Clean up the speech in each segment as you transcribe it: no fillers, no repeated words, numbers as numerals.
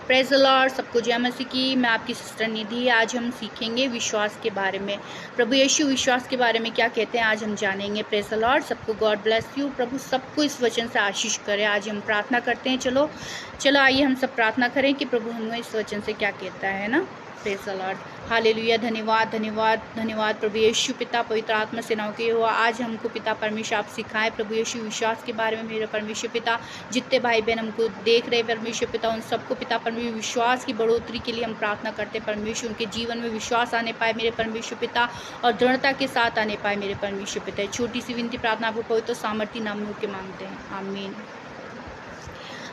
Praise the Lord, सबको जय मसीह की। मैं आपकी सिस्टर निधि। आज हम सीखेंगे विश्वास के बारे में। प्रभु यीशु विश्वास के बारे में क्या कहते हैं आज हम जानेंगे। प्रेज़ द लॉर्ड, सबको गॉड ब्लेस यू। प्रभु सबको इस वचन से आशीष करे। आज हम प्रार्थना करते हैं। चलो आइए हम सब प्रार्थना करें कि प्रभु हमें इस वचन से क्या कहता है ना। Praise the Lord, hallelujah. धन्यवाद धन्यवाद धन्यवाद प्रभु यीशु पिता पवित्र आत्मा सेनाओं के हुआ। आज हमको पिता परमेश्वर आप सिखाएं प्रभु यीशु विश्वास के बारे में। मेरे परमेश्वर पिता, जितने भाई बहन हमको देख रहे परमेश्वर पिता, उन सबको पिता परमेश्वर विश्वास की बढ़ोतरी के लिए हम प्रार्थना करते हैं। परमेश्वर उनके जीवन में विश्वास आने पाए मेरे परमेश्वर पिता, और दृढ़ता के साथ आने पाए मेरे परमेश्वर पिता। छोटी सी विनती प्रार्थना आपको पवित्र सामर्थ्य नाम में के मांगते हैं, आमीन।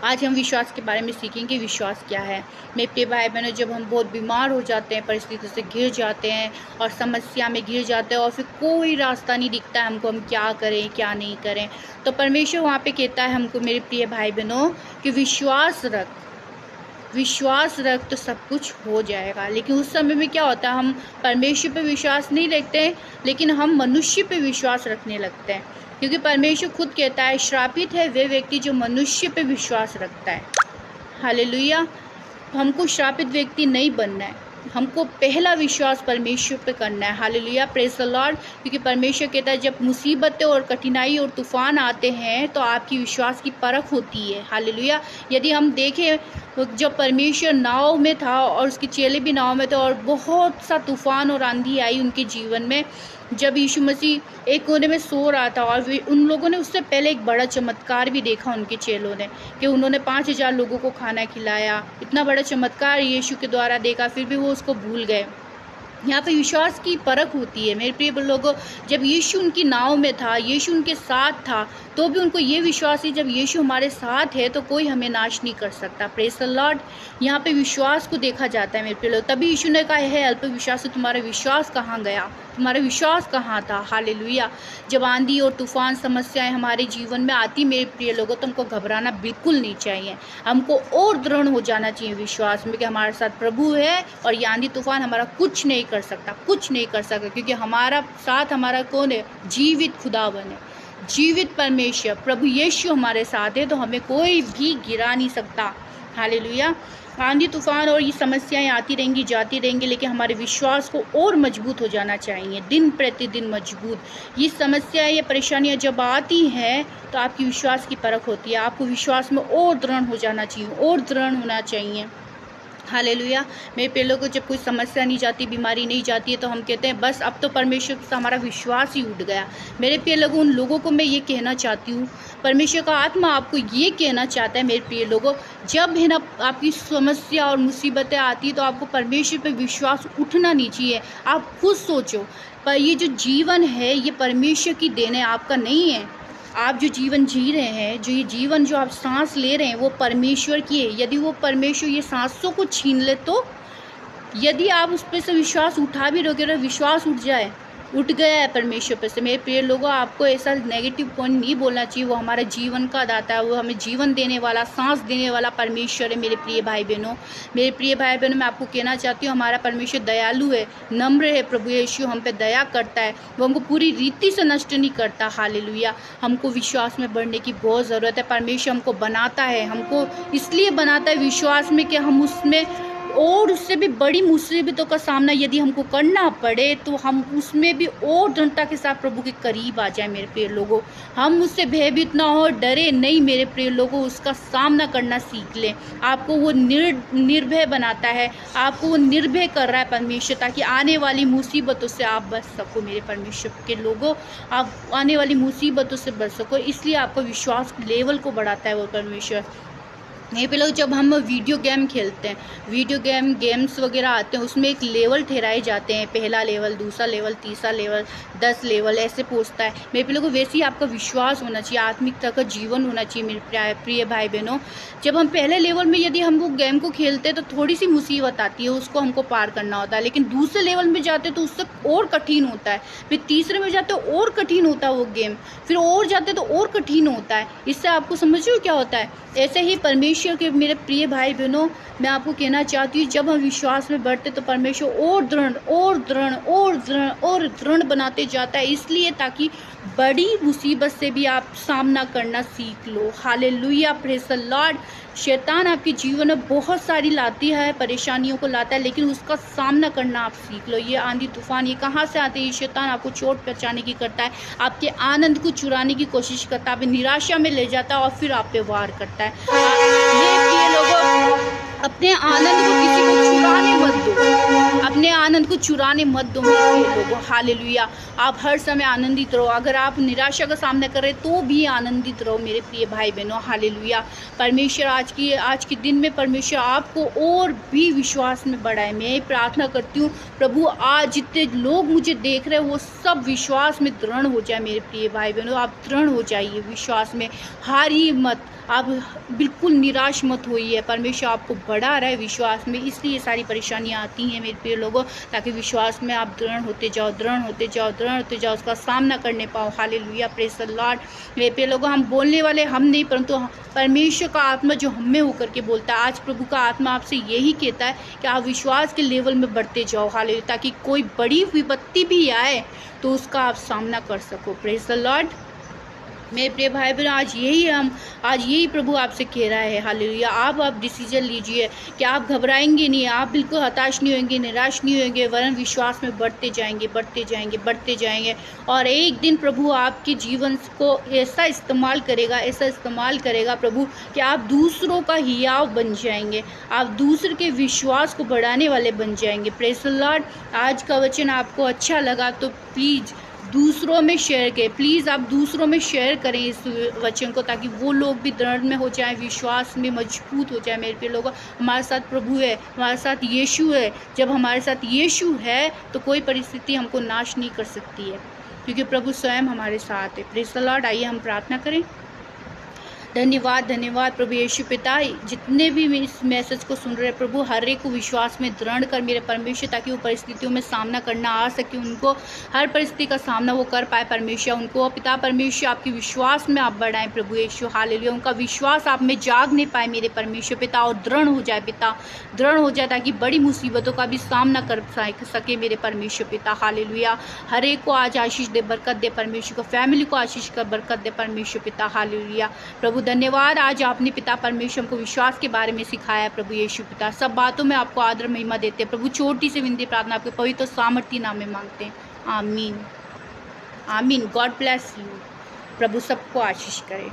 आज हम विश्वास के बारे में सीखेंगे विश्वास क्या है। मेरे प्रिय भाई बहनों, जब हम बहुत बीमार हो जाते हैं, परिस्थिति से घिर जाते हैं और समस्या में घिर जाते हैं और फिर कोई रास्ता नहीं दिखता है हमको, हम क्या करें क्या नहीं करें, तो परमेश्वर वहाँ पे कहता है हमको मेरे प्रिय भाई बहनों कि विश्वास रख तो सब कुछ हो जाएगा। लेकिन उस समय में क्या होता है, हम परमेश्वर पे विश्वास नहीं रखते, लेकिन हम मनुष्य पे विश्वास रखने लगते हैं। क्योंकि परमेश्वर खुद कहता है श्रापित है वे व्यक्ति जो मनुष्य पे विश्वास रखता है। हालेलुया। हमको श्रापित व्यक्ति नहीं बनना है, हमको पहला विश्वास परमेश्वर पे करना है। Hallelujah, praise the Lord. क्योंकि परमेश्वर कहता है जब मुसीबतें और कठिनाई और तूफान आते हैं तो आपकी विश्वास की परख होती है। हालेलुया। यदि हम देखें जब परमेश्वर नाव में था और उसके चेले भी नाव में थे और बहुत सा तूफान और आंधी आई उनके जीवन में, जब यीशु मसीह एक कोने में सो रहा था और उन लोगों ने उससे पहले एक बड़ा चमत्कार भी देखा उनके चेलों ने, कि उन्होंने 5000 लोगों को खाना खिलाया। इतना बड़ा चमत्कार यीशु के द्वारा देखा, फिर भी वो उसको भूल गए। यहाँ पे विश्वास की परख होती है मेरे प्रिय लोगों। जब यीशु उनकी नाव में था, यीशु उनके साथ था, तो भी उनको ये विश्वास है जब यीशु हमारे साथ है तो कोई हमें नाश नहीं कर सकता। Praise the Lord. यहाँ पे विश्वास को देखा जाता है मेरे प्रिय लोग। तभी यीशु ने कहा है अल्प विश्वास, तुम्हारा विश्वास कहाँ गया, तुम्हारा विश्वास कहाँ था। हालेलुया। जब आंधी और तूफान समस्याएं हमारे जीवन में आती मेरे प्रिय लोगों, तो हमको घबराना बिल्कुल नहीं चाहिए। हमको और दृढ़ हो जाना चाहिए विश्वास में कि हमारे साथ प्रभु है और ये आंधी तूफान हमारा कुछ नहीं कर सकता, कुछ नहीं कर सकता। क्योंकि हमारा साथ हमारा कौन है? जीवित खुदावन है, जीवित परमेश्वर प्रभु यीशु हमारे साथ है, तो हमें कोई भी गिरा नहीं सकता। हालेलुया। आंधी तूफान और ये समस्याएं आती रहेंगी जाती रहेंगी, लेकिन हमारे विश्वास को और मजबूत हो जाना चाहिए, दिन प्रतिदिन मजबूत। ये समस्याएं ये परेशानियां जब आती हैं तो आपकी विश्वास की परख होती है। आपको विश्वास में और दृढ़ हो जाना चाहिए, और दृढ़ होना चाहिए। हालेलुया। मेरे प्रिय लोगों, जब कोई समस्या नहीं जाती, बीमारी नहीं जाती है, तो हम कहते हैं बस अब तो परमेश्वर से हमारा विश्वास ही उठ गया। मेरे प्रिय लोगों, उन लोगों को मैं ये कहना चाहती हूँ, परमेश्वर का आत्मा आपको ये कहना चाहता है मेरे प्रिय लोगों, जब है ना आपकी समस्या और मुसीबतें आती है तो आपको परमेश्वर पे विश्वास उठना नहीं चाहिए। आप खुद सोचो, पर ये जो जीवन है ये परमेश्वर की देन है, आपका नहीं है। आप जो जीवन जी रहे हैं, जो ये जीवन जो आप सांस ले रहे हैं, वो परमेश्वर की है। यदि वो परमेश्वर ये सांसों को छीन ले, तो यदि आप उस पर से विश्वास उठा भी रहोगे तो विश्वास उठ जाए, उठ गया है परमेश्वर पर से। मेरे प्रिय लोगों, आपको ऐसा नेगेटिव पॉइंट नहीं बोलना चाहिए। वो हमारा जीवन का दाता है, वो हमें जीवन देने वाला, सांस देने वाला परमेश्वर है। मेरे प्रिय भाई बहनों, मैं आपको कहना चाहती हूँ, हमारा परमेश्वर दयालु है, नम्र है। प्रभु यीशु हम पे दया करता है, वो हमको पूरी रीति से नष्ट नहीं करता। हालेलुया। हमको विश्वास में बढ़ने की बहुत ज़रूरत है। परमेश्वर हमको बनाता है, हमको इसलिए बनाता है विश्वास में कि हम उसमें और उससे भी बड़ी मुसीबतों का सामना यदि हमको करना पड़े तो हम उसमें भी और दृढ़ता के साथ प्रभु के करीब आ जाए। मेरे प्रिय लोगों, हम उससे भयभीत ना हो, डरे नहीं मेरे प्रिय लोगों, उसका सामना करना सीख लें। आपको वो निर्भय बनाता है, आपको वो निर्भय कर रहा है परमेश्वर, ताकि आने वाली मुसीबतों से आप बच सको। मेरे परमेश्वर के लोगों, आप आने वाली मुसीबतों से बच सको, इसलिए आपको विश्वास लेवल को बढ़ाता है वो परमेश्वर। नहीं पे लोग, जब हम वीडियो गेम खेलते हैं, वीडियो गेम्स वगैरह आते हैं, उसमें एक लेवल ठहराए जाते हैं, पहला लेवल, दूसरा लेवल, तीसरा लेवल, 10 लेवल ऐसे पहुँचता है। मेरे पे लोगों, वैसे ही आपका विश्वास होना चाहिए, आत्मिकता का जीवन होना चाहिए। मेरे प्रिय भाई बहनों, जब हम पहले लेवल में यदि हम वो गेम को खेलते हैं तो थोड़ी सी मुसीबत आती है, उसको हमको पार करना होता है। लेकिन दूसरे लेवल में जाते तो उससे और कठिन होता है, फिर तीसरे में जाते और कठिन होता है वो गेम, फिर और जाते तो और कठिन होता है। इससे आपको समझ रहे हो क्या होता है? ऐसे ही परमेश्वर परमेश्वर के मेरे प्रिय भाई बहनों, मैं आपको कहना चाहती हूँ, जब हम विश्वास में बढ़ते तो परमेश्वर और दृढ़ और दृढ़ और दृढ़ और दृढ़ बनाते जाता है, इसलिए ताकि बड़ी मुसीबत से भी आप सामना करना सीख लो। Hallelujah, praise the Lord. शैतान आपके जीवन में बहुत सारी लाती है, परेशानियों को लाता है, लेकिन उसका सामना करना आप सीख लो। ये आंधी तूफान ये कहाँ से आते हैं? ये शैतान आपको चोट पहुँचाने की करता है, आपके आनंद को चुराने की कोशिश करता है, आप निराशा में ले जाता है और फिर आप पे वार करता है। ये प्रिय लोगों, अपने आनंद को किसी को चुराने मत दो, अपने आनंद को चुराने मत दो मेरे प्रिय लोगों। हालेलुया, आप हर समय आनंदित रहो। अगर आप निराशा का सामना कर रहे तो भी आनंदित रहो मेरे प्रिय भाई बहनों। हालेलुया, परमेश्वर आज के दिन में परमेश्वर आपको और भी विश्वास में बढ़ाए। मैं प्रार्थना करती हूँ प्रभु, आज जितने लोग मुझे देख रहे हैं वो सब विश्वास में दृढ़ हो जाए मेरे प्रिय भाई बहनों। आप दृढ़ हो जाइए विश्वास में, हारिए मत, आप बिल्कुल निराश मत होइए। परमेश्वर आपको बढ़ा रहा है विश्वास में, इसलिए सारी परेशानियां आती हैं मेरे प्रिय लोगों, ताकि विश्वास में आप दृढ़ होते जाओ, दृढ़ होते जाओ, दृढ़ होते जाओ, उसका सामना करने पाओ। Hallelujah, praise the Lord. मेरे प्रिय लोगों, हम बोलने वाले हम नहीं, परंतु परमेश्वर का आत्मा जो हम में होकर के बोलता है। आज प्रभु का आत्मा आपसे यही कहता है कि आप विश्वास के लेवल में बढ़ते जाओ। हालेलुया, ताकि कोई बड़ी विपत्ति भी आए तो उसका आप सामना कर सको। Praise the Lord. मेरे प्रिय भाई बहन, आज यही प्रभु आपसे कह रहा है। हालेलुया, आप डिसीजन लीजिए कि आप घबराएंगे नहीं, आप बिल्कुल हताश नहीं होंगे, निराश नहीं होंगे, वरन विश्वास में बढ़ते जाएंगे, बढ़ते जाएंगे, बढ़ते जाएंगे। और एक दिन प्रभु आपके जीवन को ऐसा इस्तेमाल करेगा प्रभु कि आप दूसरों का हियाव बन जाएंगे, आप दूसरे के विश्वास को बढ़ाने वाले बन जाएंगे। Praise the Lord. आज का वचन आपको अच्छा लगा तो प्लीज़ दूसरों में शेयर करें, प्लीज़ आप दूसरों में शेयर करें इस वचन को, ताकि वो लोग भी दृढ़ में हो जाएं, विश्वास में मजबूत हो जाए। मेरे प्रिय लोगों, हमारे साथ प्रभु है, हमारे साथ यीशु है। जब हमारे साथ यीशु है तो कोई परिस्थिति हमको नाश नहीं कर सकती है, क्योंकि प्रभु स्वयं हमारे साथ है। Praise the Lord. आइए हम प्रार्थना करें। धन्यवाद प्रभु यीशु पिता, जितने भी इस मैसेज को सुन रहे हैं प्रभु, हर एक को विश्वास में दृढ़ कर मेरे परमेश्वर, ताकि वो परिस्थितियों में सामना करना आ सके, उनको हर परिस्थिति का सामना वो कर पाए परमेश्वर। उनको पिता परमेश्वर आपके विश्वास में आप बढ़ाएं प्रभु यीशु। हालेलुया, उनका विश्वास आप में जाग नहीं पाए मेरे परमेश्वर पिता, और दृढ़ हो जाए पिता, दृढ़ हो जाए, ताकि बड़ी मुसीबतों का भी सामना कर सके मेरे परमेश्वर पिता। हालेलुया, हर एक को आज आशीष दे, बरकत दे परमेश्वर को, फैमिली को आशीष का बरकत दे परमेश्वर पिता। हालेलुया प्रभु, धन्यवाद। आज आपने पिता परमेश्वर को विश्वास के बारे में सिखाया प्रभु यीशु पिता। सब बातों में आपको आदर महिमा देते हैं प्रभु। छोटी सी विनती प्रार्थना आपके पवित्र सामर्थ्य नाम में मांगते हैं, आमीन आमीन। God bless you. प्रभु सबको आशीष करे।